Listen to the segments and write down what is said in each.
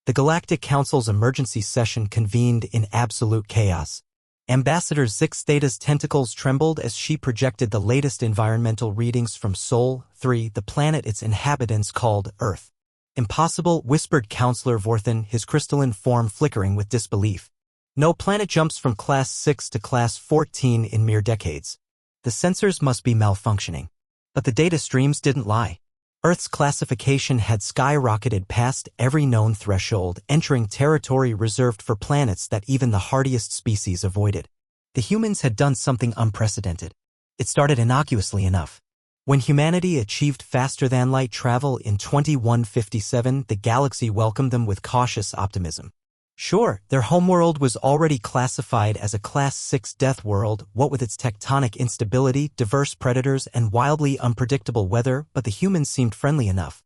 The Galactic Council's emergency session convened in absolute chaos. Ambassador Zix Theta's tentacles trembled as she projected the latest environmental readings from Sol 3, the planet its inhabitants called Earth. Impossible, whispered Counselor Vorthan, his crystalline form flickering with disbelief. No planet jumps from Class 6 to Class 14 in mere decades. The sensors must be malfunctioning. But the data streams didn't lie. Earth's classification had skyrocketed past every known threshold, entering territory reserved for planets that even the hardiest species avoided. The humans had done something unprecedented. It started innocuously enough. When humanity achieved faster-than-light travel in 2157, the galaxy welcomed them with cautious optimism. Sure, their homeworld was already classified as a Class 6 Deathworld, what with its tectonic instability, diverse predators, and wildly unpredictable weather, but the humans seemed friendly enough.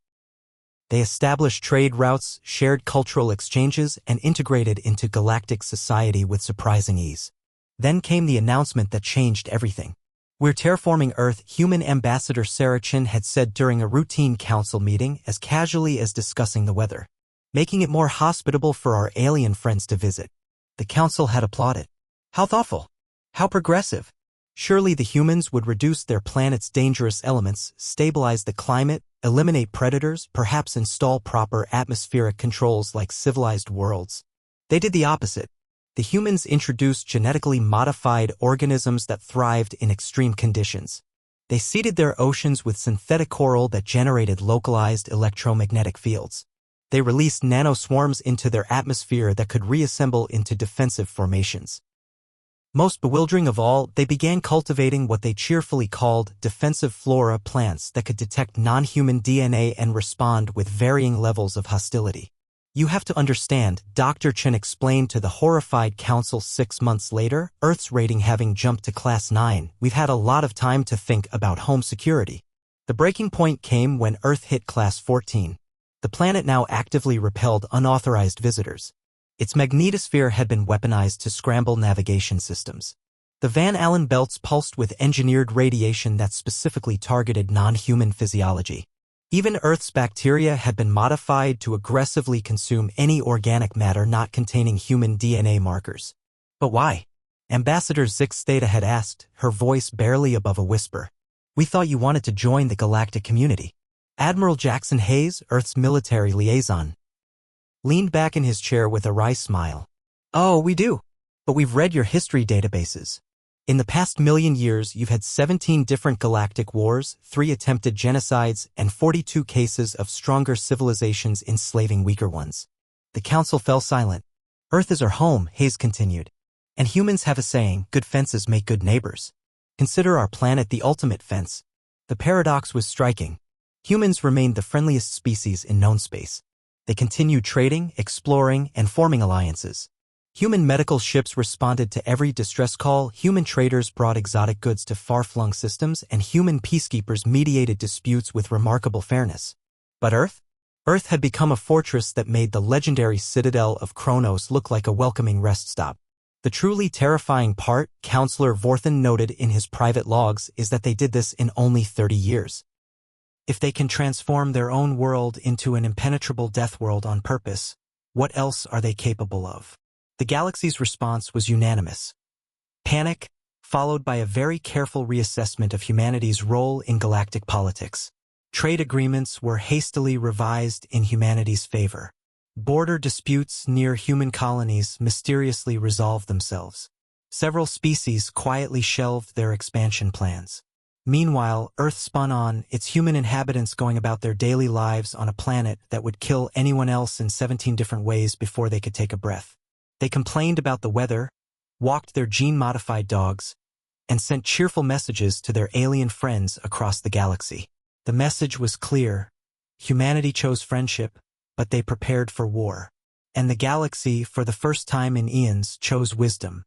They established trade routes, shared cultural exchanges, and integrated into galactic society with surprising ease. Then came the announcement that changed everything. "We're terraforming Earth," human ambassador Sarachin had said during a routine council meeting, as casually as discussing the weather. "Making it more hospitable for our alien friends to visit." The council had applauded. How thoughtful! How progressive! Surely the humans would reduce their planet's dangerous elements, stabilize the climate, eliminate predators, perhaps install proper atmospheric controls like civilized worlds. They did the opposite. The humans introduced genetically modified organisms that thrived in extreme conditions. They seeded their oceans with synthetic coral that generated localized electromagnetic fields. They released nanoswarms into their atmosphere that could reassemble into defensive formations. Most bewildering of all, they began cultivating what they cheerfully called defensive flora plants that could detect non-human DNA and respond with varying levels of hostility. "You have to understand," Dr. Chen explained to the horrified council 6 months later, "Earth's rating having jumped to Class 9, we've had a lot of time to think about home security." The breaking point came when Earth hit Class 14. The planet now actively repelled unauthorized visitors. Its magnetosphere had been weaponized to scramble navigation systems. The Van Allen belts pulsed with engineered radiation that specifically targeted non-human physiology. Even Earth's bacteria had been modified to aggressively consume any organic matter not containing human DNA markers. But why? Ambassador Zix Theta had asked, her voice barely above a whisper. "We thought you wanted to join the galactic community." Admiral Jackson Hayes, Earth's military liaison, leaned back in his chair with a wry smile. "Oh, we do. But we've read your history databases. In the past million years, you've had 17 different galactic wars, 3 attempted genocides, and 42 cases of stronger civilizations enslaving weaker ones." The council fell silent. "Earth is our home," Hayes continued. "And humans have a saying, good fences make good neighbors. Consider our planet the ultimate fence." The paradox was striking. Humans remained the friendliest species in known space. They continued trading, exploring, and forming alliances. Human medical ships responded to every distress call, human traders brought exotic goods to far-flung systems, and human peacekeepers mediated disputes with remarkable fairness. But Earth? Earth had become a fortress that made the legendary citadel of Kronos look like a welcoming rest stop. The truly terrifying part, Counselor Vorthan noted in his private logs, is that they did this in only 30 years. If they can transform their own world into an impenetrable death world on purpose, what else are they capable of? The galaxy's response was unanimous. Panic, followed by a very careful reassessment of humanity's role in galactic politics. Trade agreements were hastily revised in humanity's favor. Border disputes near human colonies mysteriously resolved themselves. Several species quietly shelved their expansion plans. Meanwhile, Earth spun on, its human inhabitants going about their daily lives on a planet that would kill anyone else in 17 different ways before they could take a breath. They complained about the weather, walked their gene-modified dogs, and sent cheerful messages to their alien friends across the galaxy. The message was clear. Humanity chose friendship, but they prepared for war. And the galaxy, for the first time in eons, chose wisdom.